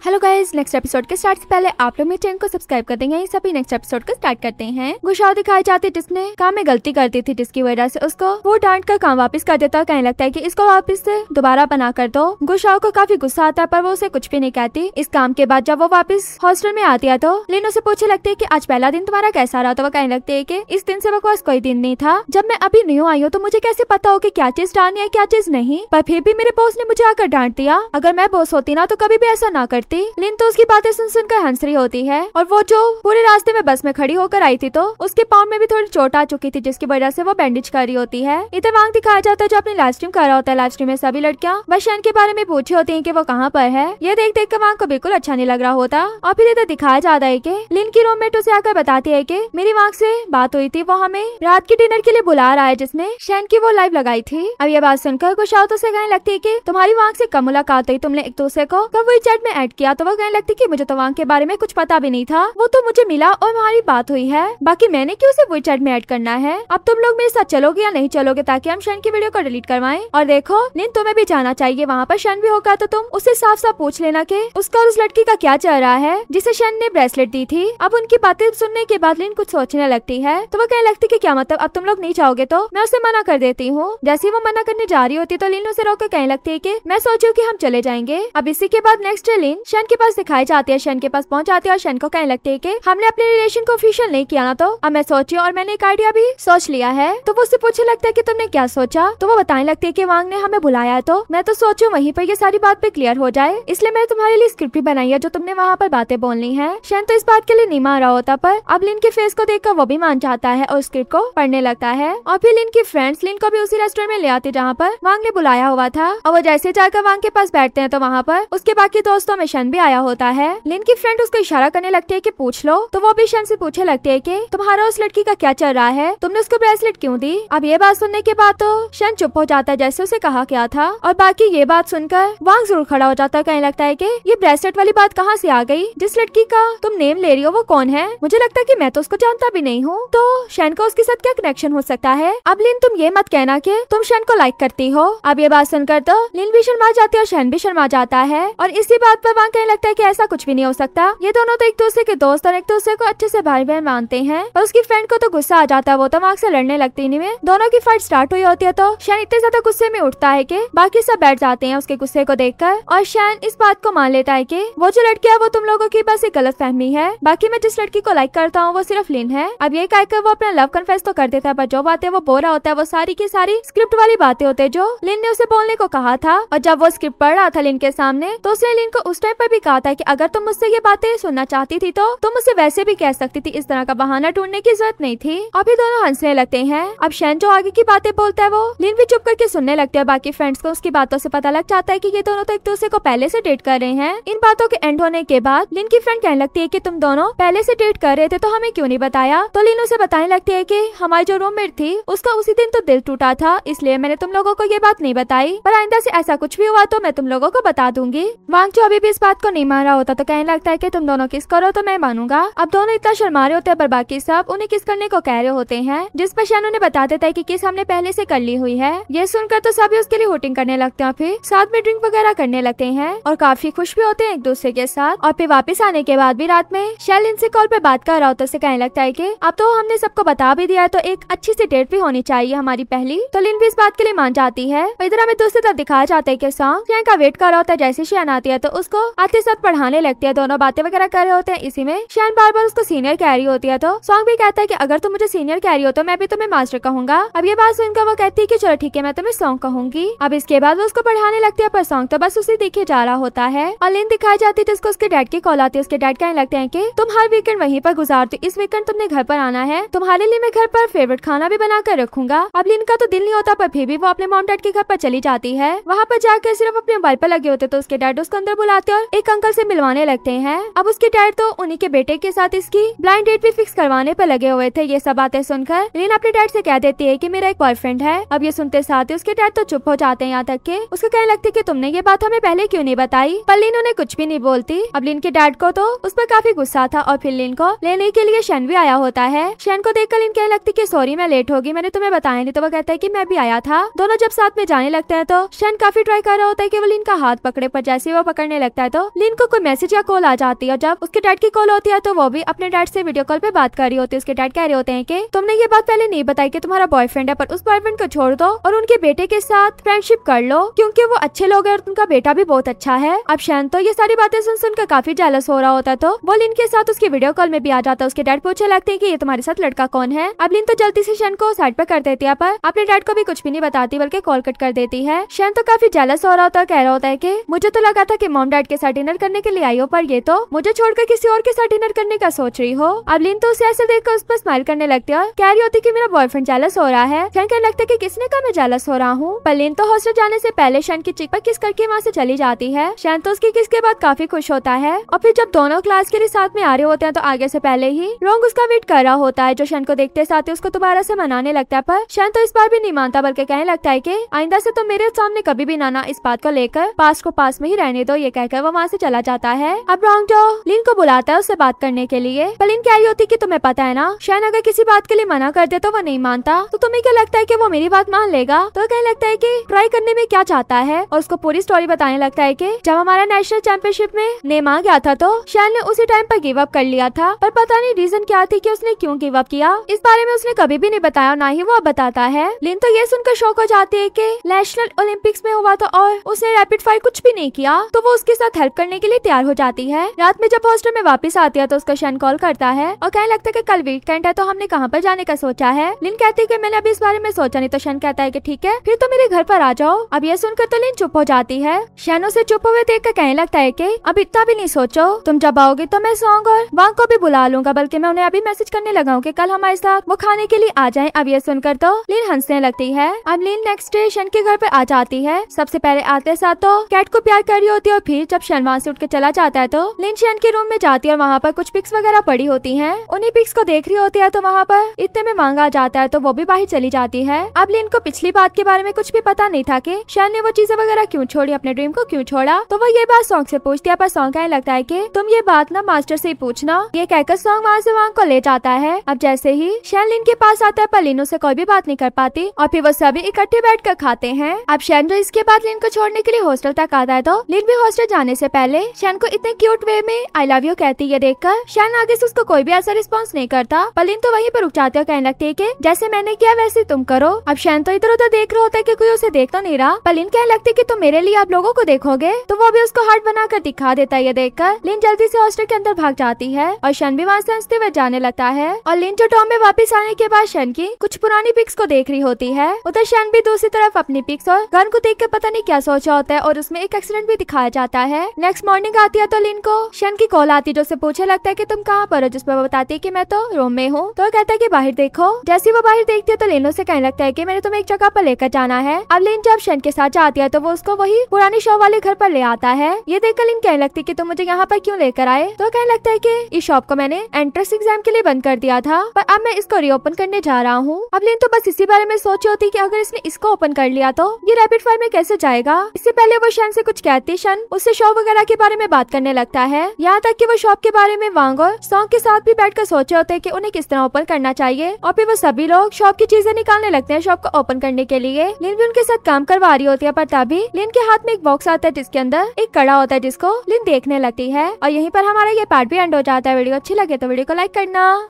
Hello guys, next episode के start से पहले आप लोग मेरे चैनल को सब्सक्राइब कर देंगे। सभी नेक्स्ट एपिसोड को स्टार्ट करते हैं। गुशाओ दिखाई जाती है जिसने काम में गलती कर दी थी, जिसकी वजह से उसको वो डांट कर काम वापस कर देता है। कहने लगता है कि इसको वापस से दोबारा बना कर दो। गुशाओ को काफी गुस्सा आता है पर वो उसे कुछ भी नहीं कहती। इस काम के बाद जब वो वापस हॉस्टल में आती है तो लिन उसे पूछने लगती है कि आज पहला दिन तुम्हारा कैसा रहा। तो वो कहने लगती है कि इस दिन से बकवास कोई दिन नहीं था। जब मैं अभी न्यू आई हूँ तो मुझे कैसे पता हो कि क्या चीज डालनी है क्या चीज नहीं, पर फिर भी मेरे बॉस ने मुझे आकर डांट दिया। अगर मैं बॉस होती ना तो कभी भी ऐसा ना करती। लिन तो उसकी बातें सुन सुनकर हंस रही होती है और वो जो पूरे रास्ते में बस में खड़ी होकर आई थी तो उसके पाँव में भी थोड़ी चोट आ चुकी थी, जिसकी वजह से वो बैंडेज कर रही होती है। इधर वांग दिखाया जाता है जो अपनी लाइव स्ट्रीम कर रहा होता है। लाइव स्ट्रीम में सभी लड़कियां बस शैन के बारे में पूछी होती है कि वो कहाँ पर है। ये देख देख कर वांग को बिल्कुल अच्छा नहीं लग रहा होता। और फिर इधर दिखाया जाता है कि लिन की रूममेट उसे आकर बताती है कि मेरी वांग से बात हुई थी, वो हमें रात के डिनर के लिए बुला रहा है जिसने शैन की वो लाइव लगाई थी। अब ये बात सुनकर गुशाओ तो उसे कहने लगती है कि तुम्हारी वांग से कब मुलाकात हुई, तुमने एक दूसरे को कब वही चैट में ऐड किया। तो वो कहने लगती है कि मुझे तो वांग के बारे में कुछ पता भी नहीं था, वो तो मुझे मिला और हमारी बात हुई है, बाकी मैंने क्यों उसे वही चैट में ऐड करना है। अब तुम लोग मेरे साथ चलोगे या नहीं चलोगे ताकि हम शैन की वीडियो को डिलीट करवाएं। और देखो लिन, तुम्हें भी जाना चाहिए वहाँ पर। शैन भी होगा तो तुम उससे साफ साफ पूछ लेना कि उसका और उस लड़की का क्या चल रहा है जिसे शैन ने ब्रेसलेट दी थी। अब उनकी बातें सुनने के बाद लिन कुछ सोचने लगती है। तो वो कहने लगती कि क्या मतलब, अब तुम लोग नहीं चाहोगे तो मैं उसे मना कर देती हूँ। जैसे ही वो मना करने जा रही होती तो लिन उसे रोक कर कहने लगती है कि मैं सोचू कि हम चले जाएंगे। अब इसी के बाद नेक्स्ट लिन शैन के पास दिखाई जाती है। शैन के पास पहुंच जाती है और शैन को कहने लगती है कि हमने अपने रिलेशन को ऑफिशियल नहीं किया ना, तो अब मैं सोची और मैंने एक आइडिया भी सोच लिया है। तो वो उससे पूछने लगता है कि तुमने क्या सोचा। तो वो बताने लगती है कि वांग ने हमें बुलाया है, तो मैं तो सोचू वहीं पर ये सारी बात पे क्लियर हो जाए, इसलिए मैंने तुम्हारे लिए स्क्रिप्ट भी बनाई है जो तुमने वहाँ पर बातें बोलनी है। शैन तो इस बात के लिए नहीं मान रहा होता, पर अब लिन के फेस को देखकर वो भी मान जाता है और स्क्रिप्ट को पढ़ने लगता है। और फिर लिन की फ्रेंड्स लिन को भी उसी रेस्टोरेंट में ले आते जहाँ पर वांग ने बुलाया हुआ था। और वो जैसे जाकर वांग के पास बैठते हैं तो वहाँ पर उसके बाकी दोस्तों में शैन भी आया होता है। लिन की फ्रेंड उसको इशारा करने लगती है कि पूछ लो। तो वो भी शैन से पूछने लगती है कि तुम्हारा उस लड़की का क्या चल रहा है, तुमने उसको ब्रेसलेट क्यों दी। अब ये बात सुनने के बाद तो शैन चुप हो जाता है जैसे उसे कहा क्या था। और बाकी ये बात सुनकर वांग जरूर खड़ा हो जाता है। कहने लगता है कि ये ब्रेसलेट वाली बात कहाँ से आ गई, जिस लड़की का तुम नेम ले रही हो वो कौन है, मुझे लगता है कि मैं तो उसको जानता भी नहीं हूँ, तो शैन का उसके साथ क्या कनेक्शन हो सकता है। अब लिन तुम ये मत कहना कि तुम शैन को लाइक करती हो। अब ये बात सुनकर तो लिन भी शर्मा जाती है और शैन भी शर्मा जाता है। और इसी बात पर वांग कहने लगता है कि ऐसा कुछ भी नहीं हो सकता, ये दोनों तो एक दूसरे के दोस्त और एक दूसरे को अच्छे से भाई बहन मानते हैं। पर उसकी फ्रेंड को तो गुस्सा आ जाता है, वो तो वांग से लड़ने लगती है। दोनों की फाइट स्टार्ट हुई होती है तो शैन इतने ज्यादा गुस्से में उठता है कि बाकी सब बैठ जाते हैं उसके गुस्से को देखकर। और शैन इस बात को मान लेता है कि वो जो लड़की है वो तुम लोगों की बस एक गलत फहमी है, बाकी मैं जिस लड़की को लाइक करता हूँ वो सिर्फ लिन है। अब ये कहकर वो अपना लव कन्फेस तो कर देता है, पर जो बातें वो बोल रहा होता है वो सारी की सारी स्क्रिप्ट वाली बातें होते हैं जो लिन ने उसे बोलने को कहा था। और जब वो स्क्रिप्ट पढ़ रहा था लिन के सामने तो उसने लिन को उस टाइम पर भी कहा था कि अगर तुम मुझसे ये बातें सुनना चाहती थी तो तुम मुझसे वैसे भी कह सकती थी, इस तरह का बहाना ढूंढने की जरूरत नहीं थी। अभी दोनों हंसने लगते हैं। अब शैन जो आगे की बातें बोलता है वो लिन भी चुप करके सुनने लगते हैं। बाकी फ्रेंड्स को उसकी बातों से पता लग जाता है कि ये दोनों तो एक दूसरे को पहले से डेट कर रहे हैं। इन बातों के एंड होने के बाद लिन की फ्रेंड कहने लगती है कि तुम दोनों पहले से डेट कर रहे थे तो हमें क्यों नहीं बताया। तो लिन उसे बताने लगती है कि हमारी जो रूममेट थी उसका उसी दिन तो दिल टूटा था, इसलिए मैंने तुम लोगों को ये बात नहीं बताई, पर आइंदा से ऐसा कुछ भी हुआ तो मैं तुम लोगों को बता दूंगी। वांग जो अभी भी इस बात को नहीं मान रहा होता तो कहने लगता है कि तुम दोनों किस करो तो मैं मानूंगा। अब दोनों इतना शर्मा रहे होते हैं पर बाकी सब उन्हें किस करने को कह रहे होते हैं, जिस पर शैन उन्हें बता देता है कि किस हमने पहले से कर ली हुई है। ये सुनकर तो सभी उसके लिए होटिंग करने लगते हैं, फिर साथ में ड्रिंक वगैरह करने लगते हैं और काफी खुश भी होते हैं एक दूसरे के साथ। और फिर वापस आने के बाद भी रात में शैन लिन से कॉल पे बात कर रहा होता है, कहने लगता है कि अब तो हमने सबको बता भी दिया है तो एक अच्छी सी डेट भी होनी चाहिए हमारी पहली। तो लिन भी इस बात के लिए मान जाती है। इधर हमें दूसरी तरफ दिखाया जाता है कि सॉन्ग शैन का वेट कर रहा होता है। जैसे शैन आती है तो उसको आते साथ पढ़ाने लगती है, दोनों बातें वगैरह कर रहे होते हैं। इसी में शैन बार बार उसको सीनियर कह रही होती है तो सॉन्ग भी कहता है कि अगर तुम मुझे सीनियर कह रही हो तो मैं भी तुम्हें मास्टर कहूंगा। अब ये बात सुनकर वो कहती है कि चलो ठीक है मैं तुम्हें सॉन्ग कहूंगी। अब इसके बाद वो उसको पढ़ाने लगती है पर सॉन्ग तो बस उसे देखे जा रहा होता है। और लिन दिखाई जाती है जिसको उसके डैड की कॉल आती है। उसके डैड कहने लगते हैं कि तुम हर वीकेंड वहीं पर गुजारती हो, इस वीकेंड तुमने घर पर आना है, तुम्हारे लिए मैं घर पर फेवरेट खाना भी बना कर रखूंगा। अब लिन का तो दिल नहीं होता पर फिर भी वो अपने मॉम डैड के घर पर चली जाती है। वहाँ पर जाकर सिर्फ अपने मोबाइल पर लगे होते तो उसके डैड उसको अंदर बुलाते और एक अंकल से मिलवाने लगते हैं। अब उसके डैड तो उन्हीं के बेटे के साथ इसकी ब्लाइंड डेट भी फिक्स करवाने पर लगे हुए थे। ये सब बातें सुनकर लिन अपने डैड से कह देती है कि मेरा एक बॉयफ्रेंड है। अब ये सुनते साथ ही उसके डैड तो चुप हो जाते हैं, यहाँ तक के उसको कहने लगते हैं कि तुमने ये बात हमें पहले क्यों नहीं बताई। पर लिन उन्हें कुछ भी नहीं बोलती। अब लिन के डैड को तो उस पर काफी गुस्सा था और फिर लिन को लेने के लिए शैन भी आया होता है। शैन को देखकर लिन कहने लगती कि सॉरी मैं लेट होगी, मैंने तुम्हें बताया नहीं। तो वो कहता है कि मैं भी आया था। दोनों जब साथ में जाने लगते हैं तो शैन काफी ट्राई कर रहा होता है कि वो लिन का हाथ पकड़े, पर जैसे वो पकड़ने लगता है तो लिन को कोई मैसेज या कॉल आ जाती है। जब उसके डैड की कॉल होती है तो वो भी अपने डैड से वीडियो कॉल पे बात कर रही होती है। उसके डैड कह रहे होते हैं कि तुमने ये बात पहले नहीं बताई कि तुम्हारा बॉयफ्रेंड है, पर उस बॉयफ्रेंड को छोड़ दो और उनके बेटे के साथ फ्रेंडशिप कर लो क्योंकि वो अच्छे लोग हैं और उनका बेटा भी बहुत अच्छा है। अब शैन तो ये सारी बातें सुनकर काफी जेलस हो रहा होता, तो वो लिन के साथ उसकी वीडियो कॉल में भी आ जाता है। उसके डैड पूछने लगते हैं कि ये तुम्हारे साथ लड़का कौन है। अब लिन तो जल्दी से शैन को साइड पर कर देती है, पर अपने डैड को भी कुछ भी नहीं बताती बल्कि कॉल कट कर देती है। शैन तो काफी जेलस हो रहा होता है, कह रहा होता है कि मुझे तो लगा था कि मॉम डैड के साथ डिनर करने के लिए आई हो, पर ये तो मुझे छोड़कर किसी और के साथ डिनर करने का सोच रही हो। अब लिन तो उसे ऐसे देखकर उस पर स्माइल करने लगती है, कह रही होती कि मेरा बॉयफ्रेंड जेलस हो रहा है। शैन कहने लगता है कि किसने कहा मैं जेलस हो रहा हूँ। पर लिन तो हॉस्टल जाने से पहले शैन की चिक पर किस करके वहाँ से चली जाती है। शैन तो उसकी किस के बाद काफी खुश होता है और फिर जब दोनों क्लास के लिए साथ में आ रहे होते हैं तो आगे से पहले ही रोंग उसका वेट कर रहा होता है, जो शैन को देखते साथ ही उसको दोबारा से मनाने लगता है। पर शैन तो इस बार भी नहीं मानता बल्कि कहने लगता है कि आइंदा से तो मेरे सामने कभी भी नाना इस बात को लेकर पास को पास में ही रहने दो। ये कहकर वो वहाँ से चला जाता है। अब रोंग जो लिन को बुलाता है उससे बात करने के लिए, पर लिन कह रही होती कि तुम्हें पता है ना शैन अगर किसी बात के लिए मना कर दे तो वो नहीं मानता, तो तुम्हें क्या लगता है कि वो मेरी बात मान लेगा। तो कहने लगता है कि ट्राई करने में क्या चाहता है और उसको पूरी स्टोरी बताने लगता है कि जब हमारा नेशनल चैंपियनशिप में नेम आ गया था तो शैन ने उसी टाइम पर गिव अप कर लिया था, पर पता नहीं रीजन क्या थी कि उसने क्यों गिव अप किया। इस बारे में उसने कभी भी नहीं बताया, ना ही वो अब बताता है। लिन तो ये सुनकर शौक हो जाती है कि नेशनल ओलंपिक्स में हुआ था और उसने रैपिड फायर कुछ भी नहीं किया, तो वो उसके साथ हेल्प करने के लिए तैयार हो जाती है। रात में जब हॉस्टल में वापस आती है तो उसका शैन कॉल करता है और कहने लगता है कि कल वीकेंड है तो हमने कहाँ पर जाने का सोचा है। लिन कहती है कि मैंने अभी इस बारे में सोचा नहीं, तो शैन कहता है कि ठीक है फिर तो मेरे घर पर आ जाओ। अब ये सुनकर तो लिन चुप हो जाती है। शैन उसे चुप हुए देख कर कहने लगता है कि अब इतना भी नहीं सोचो, तुम जब आओगे तो मैं सॉन्ग और वांग को भी बुला लूंगा, बल्कि मैं उन्हें अभी मैसेज करने लगा हूँ कि कल हमारे साथ वो खाने के लिए आ जाएं। अब ये सुनकर तो लिन हंसने लगती है। अब लिन नेक्स्ट डे शैन के घर पर आ जाती है। सबसे पहले आते साथ तो कैट को प्यार कर रही होती है और फिर जब शैन वहाँ से उठ के चला जाता है तो लिन शैन के रूम में जाती है और वहाँ पर कुछ पिक्स वगैरह पड़ी होती हैं। उन्हीं पिक्स को देख रही होती है तो वहाँ पर इतने में मांगा जाता है तो वो भी बाहर चली जाती है। अब लिन को पिछली बात के बारे में कुछ भी पता नहीं था कि शैन ने वो चीजें वगैरह क्यों छोड़ी, अपने ड्रीम को क्यों छोड़ा, तो वो ये बात सॉन्ग से पूछती है। पर सॉन्ग कहने लगता है कि तुम ये बात ना मास्टर से ही पूछना। ये कहकर सॉन्ग वहाँ से वांग को ले जाता है। अब जैसे ही शैन लिन के पास आता है पर लिन उससे कोई भी बात नहीं कर पाती और फिर वो सभी इकट्ठे बैठकर खाते हैं। अब शैन जो इसके बाद लिन को छोड़ने के लिए हॉस्टल तक आता है तो लिन भी हॉस्टल जाने से पहले शैन को इतने क्यूट वे में आई लव यू कहती है। देखकर शैन आगे से उसको कोई भी ऐसा रिस्पॉन्स नहीं करता, पर लिन तो वहीं पर रुक जाती है, कहने लगती है कि जैसे मैंने किया वैसे तुम करो। अब शैन तो इधर उधर देख रहा होता है कि कोई उसे देख तो नहीं रहा, पर लिन कहने लगती है कि तुम मेरे लिए आप लोगों को देखोगे, तो वो भी उसको हार्ट बनाकर दिखा देता है। ये देखकर लिन जल्दी से हॉस्टल के अंदर भाग जाती है और शैन भी वहाँ से हंसते हुए जाने लगता है। और लिन जो टॉम में वापस आने के बाद शैन की कुछ पुरानी पिक्स को देख रही होती है। उधर शैन भी दूसरी तरफ अपनी पिक्स और गन को देख कर पता नहीं क्या सोचा होता है और उसमें एक एक्सीडेंट भी दिखाया जाता है। नेक्स्ट मॉर्निंग आती है तो लिन को शैन की कॉल आती है जो उसे पूछने लगता है कि तुम कहाँ पर हो, जिस पर वो बताती है कि मैं तो रूम में हूँ। तो कहता है कि बाहर देखो। जैसे वो बाहर देखती है तो लिन से कहने लगता है कि मैंने तुम्हें एक जगह पर लेकर जाना है। अब लिन जब शैन के साथ जाती है तो वो उसको वही पुरानी शॉप वाले घर पर ले आता है। ये देखकर लिन कहने लगती है कि तुम मुझे यहाँ पर क्यों लेकर आए। तो कहने लगता है कि इस शॉप को मैंने एंट्रेंस एग्जाम के लिए बंद कर दिया था, पर अब मैं इसको रीओपन करने जा रहा हूँ। अब लिन तो बस इसी बारे में सोची होती कि अगर इसने इसको ओपन कर लिया तो ये रैपिड फायर में कैसे जाएगा। इससे पहले वो शैन से कुछ कहती, शैन उससे शॉप वगैरह के बारे में बात करने लगता है, यहाँ तक कि वो शॉप के बारे में वांग और सॉन्ग के साथ भी बैठकर सोचे होते हैं कि उन्हें किस तरह ओपन करना चाहिए। और फिर वो सभी लोग शॉप की चीजें निकालने लगते हैं शॉप को ओपन करने के लिए। लिन भी उनके साथ काम करवा रही होती है, पर तभी लिन के हाथ में एक बॉक्स आता है जिसके अंदर एक कड़ा होता है जिसको लिन देखने लगती है। और यहीं पर हमारा ये पार्ट भी एंड हो जाता है। वीडियो अच्छी लगे तो वीडियो को लाइक करना।